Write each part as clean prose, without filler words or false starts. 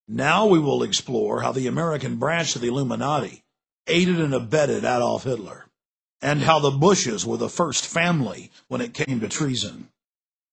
Now we will explore how the American branch of the Illuminati aided and abetted Adolf Hitler, and how the Bushes were the first family when it came to treason.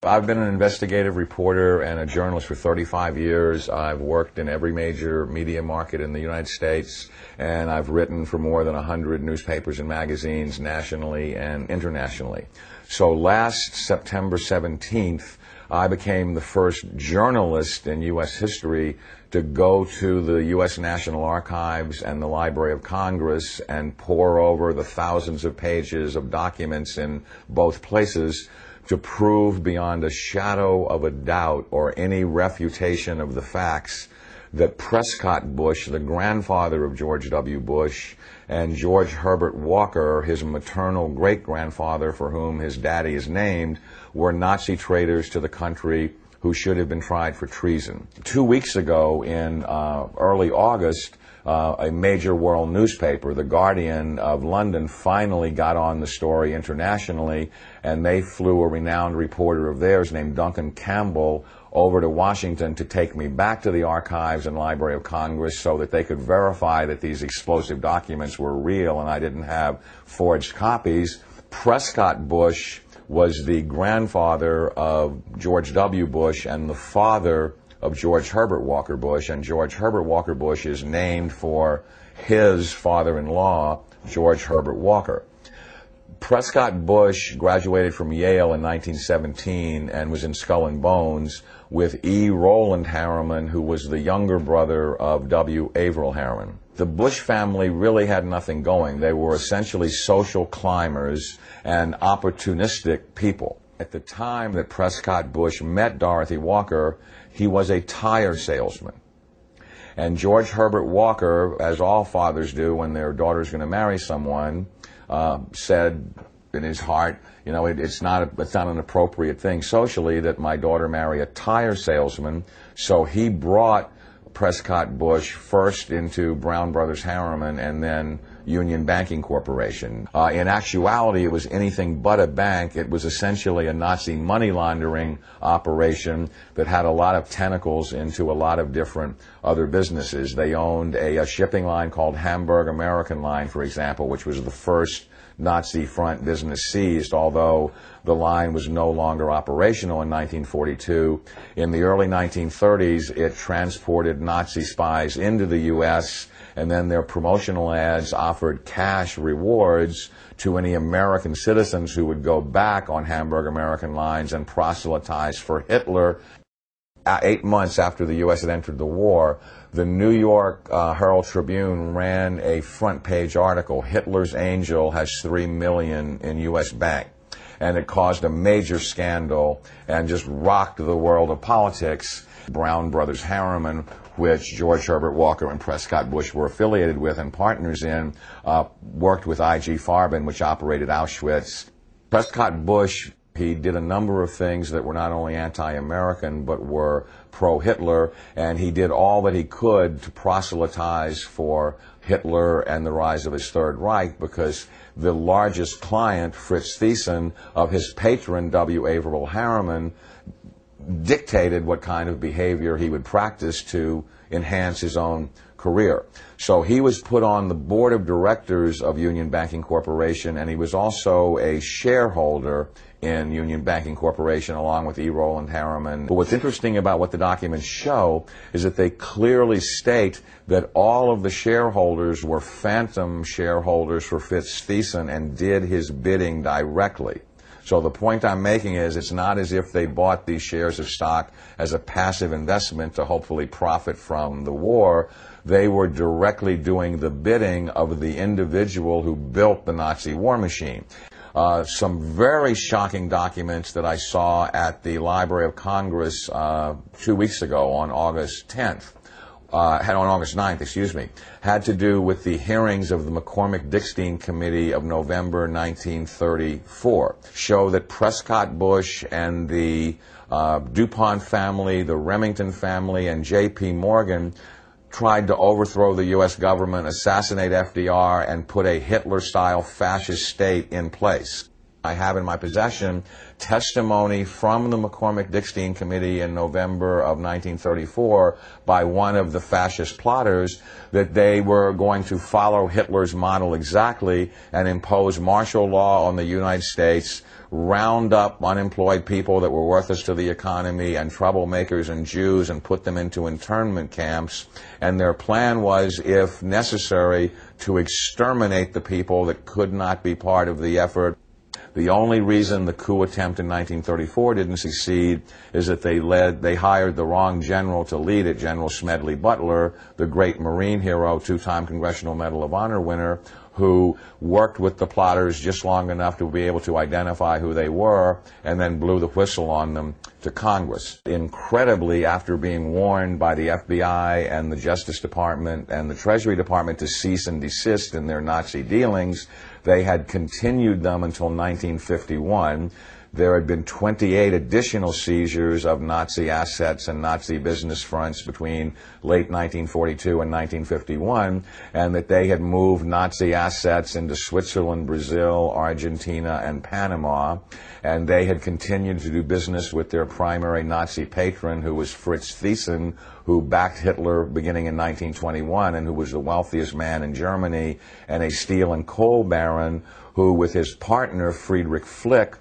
I've been an investigative reporter and a journalist for 35 years. I've worked in every major media market in the United States, and I've written for more than 100 newspapers and magazines nationally and internationally. So last September 17th, I became the first journalist in U.S. history to go to the U.S. National Archives and the Library of Congress and pore over the thousands of pages of documents in both places to prove beyond a shadow of a doubt or any refutation of the facts that Prescott Bush, the grandfather of George W. Bush, and George Herbert Walker, his maternal great-grandfather for whom his daddy is named, were Nazi traitors to the country who should have been tried for treason. 2 weeks ago, in early August, a major world newspaper, The Guardian of London, finally got on the story internationally, and they flew a renowned reporter of theirs named Duncan Campbell over to Washington to take me back to the archives and Library of Congress so that they could verify that these explosive documents were real and I didn't have forged copies. Prescott Bush was the grandfather of George W. Bush and the father of George Herbert Walker Bush, and George Herbert Walker Bush is named for his father-in-law, George Herbert Walker. Prescott Bush graduated from Yale in 1917 and was in Skull and Bones with E. Roland Harriman, who was the younger brother of W. Averill Harriman. The Bush family really had nothing going. They were essentially social climbers and opportunistic people. At the time that Prescott Bush met Dorothy Walker, he was a tire salesman. And George Herbert Walker, as all fathers do when their daughter's going to marry someone, said in his heart, you know, it's not an appropriate thing socially that my daughter marry a tire salesman. So he brought Prescott Bush first into Brown Brothers Harriman and then Union Banking Corporation. In actuality, it was anything but a bank. It was essentially a Nazi money laundering operation that had a lot of tentacles into a lot of different other businesses. They owned a shipping line called Hamburg American Line, for example, which was the first Nazi front business seized, although the line was no longer operational in 1942. In the early 1930s, it transported Nazi spies into the U.S., and then their promotional ads offered cash rewards to any American citizens who would go back on Hamburg American Lines and proselytize for Hitler. 8 months after the U.S. had entered the war, the New York Herald Tribune ran a front-page article, Hitler's Angel has $3 million in U.S. bank. And it caused a major scandal and just rocked the world of politics. Brown Brothers Harriman, which George Herbert Walker and Prescott Bush were affiliated with and partners in, worked with I.G. Farben, which operated Auschwitz. Prescott Bush, he did a number of things that were not only anti-American but were pro-Hitler, and he did all that he could to proselytize for Hitler and the rise of his Third Reich, because the largest client, Fritz Thyssen, of his patron, W. Averill Harriman, dictated what kind of behavior he would practice to enhance his own career. So he was put on the board of directors of Union Banking Corporation, and he was also a shareholder in Union Banking Corporation along with E. Roland Harriman. But what's interesting about what the documents show is that they clearly state that all of the shareholders were phantom shareholders for Fritz Thyssen and did his bidding directly. So the point I'm making is it's not as if they bought these shares of stock as a passive investment to hopefully profit from the war. They were directly doing the bidding of the individual who built the Nazi war machine. Some very shocking documents that I saw at the Library of Congress 2 weeks ago on August 10th. On August 9th, excuse me, had to do with the hearings of the McCormick-Dickstein Committee of November 1934, show that Prescott Bush and the DuPont family, the Remington family, and J.P. Morgan tried to overthrow the U.S. government, assassinate FDR, and put a Hitler-style fascist state in place. I have in my possession testimony from the McCormick-Dickstein Committee in November of 1934 by one of the fascist plotters that they were going to follow Hitler's model exactly and impose martial law on the United States, round up unemployed people that were worthless to the economy and troublemakers and Jews and put them into internment camps. And their plan was, if necessary, to exterminate the people that could not be part of the effort. The only reason the coup attempt in 1934 didn't succeed is that they hired the wrong general to lead it, General Smedley Butler, the great Marine hero, two-time Congressional Medal of Honor winner, who worked with the plotters just long enough to be able to identify who they were and then blew the whistle on them to Congress. Incredibly, after being warned by the FBI and the Justice Department and the Treasury Department to cease and desist in their Nazi dealings, they had continued them until 1951. There had been 28 additional seizures of Nazi assets and Nazi business fronts between late 1942 and 1951, and that they had moved Nazi assets into Switzerland, Brazil, Argentina, and Panama, and they had continued to do business with their primary Nazi patron, who was Fritz Thyssen, who backed Hitler beginning in 1921 and who was the wealthiest man in Germany, and a steel and coal baron who, with his partner Friedrich Flick,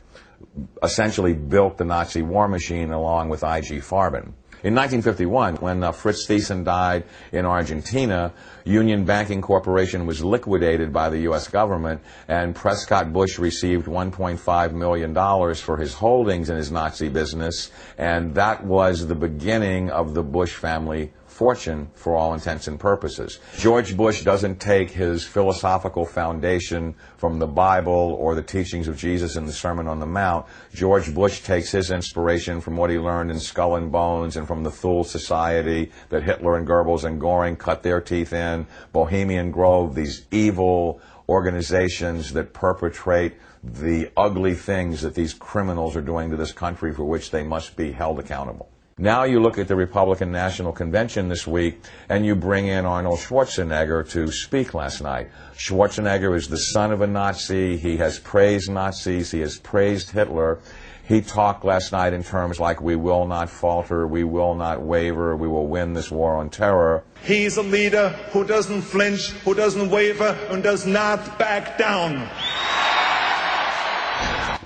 essentially built the Nazi war machine along with I.G. Farben. In 1951, when Fritz Thyssen died in Argentina, Union Banking Corporation was liquidated by the U.S. government, and Prescott Bush received $1.5 million for his holdings in his Nazi business, and that was the beginning of the Bush family fortune for all intents and purposes. George Bush doesn't take his philosophical foundation from the Bible or the teachings of Jesus in the Sermon on the Mount. George Bush takes his inspiration from what he learned in Skull and Bones and from the Thule Society that Hitler and Goebbels and Goring cut their teeth in, Bohemian Grove, these evil organizations that perpetrate the ugly things that these criminals are doing to this country for which they must be held accountable. Now you look at the Republican National Convention this week, and you bring in Arnold Schwarzenegger to speak last night. Schwarzenegger is the son of a Nazi. He has praised Nazis. He has praised Hitler. He talked last night in terms like, we will not falter, we will not waver, we will win this war on terror. He's a leader who doesn't flinch, who doesn't waver, and does not back down.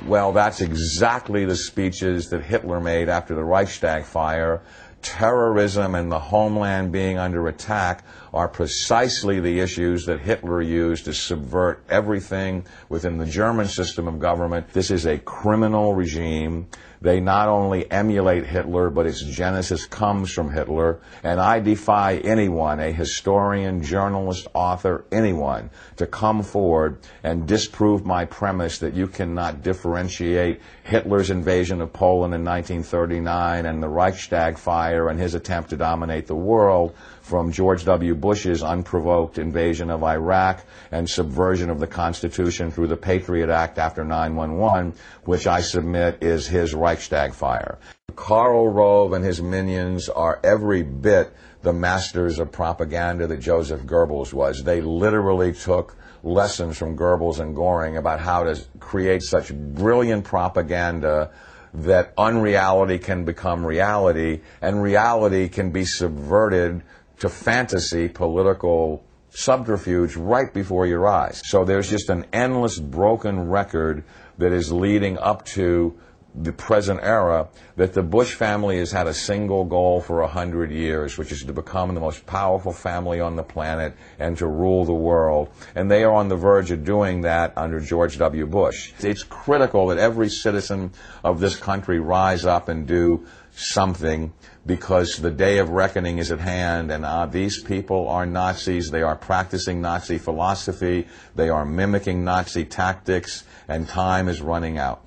Well, that's exactly the speeches that Hitler made after the Reichstag fire. Terrorism and the homeland being under attack are precisely the issues that Hitler used to subvert everything within the German system of government. This is a criminal regime. They not only emulate Hitler, but its genesis comes from Hitler. And I defy anyone, a historian, journalist, author, anyone, to come forward and disprove my premise that you cannot differentiate Hitler's invasion of Poland in 1939 and the Reichstag fire and his attempt to dominate the world from George W. Bush's unprovoked invasion of Iraq and subversion of the Constitution through the Patriot Act after 9/11, which I submit is his Reichstag fire. Karl Rove and his minions are every bit the masters of propaganda that Joseph Goebbels was. They literally took lessons from Goebbels and Goring about how to create such brilliant propaganda that unreality can become reality, and reality can be subverted to fantasy political subterfuge right before your eyes. So there's just an endless broken record that is leading up to the present era, that the Bush family has had a single goal for 100 years, which is to become the most powerful family on the planet and to rule the world. And they are on the verge of doing that under George W. Bush. It's critical that every citizen of this country rise up and do something, because the day of reckoning is at hand, and these people are Nazis. They are practicing Nazi philosophy. They are mimicking Nazi tactics, and time is running out.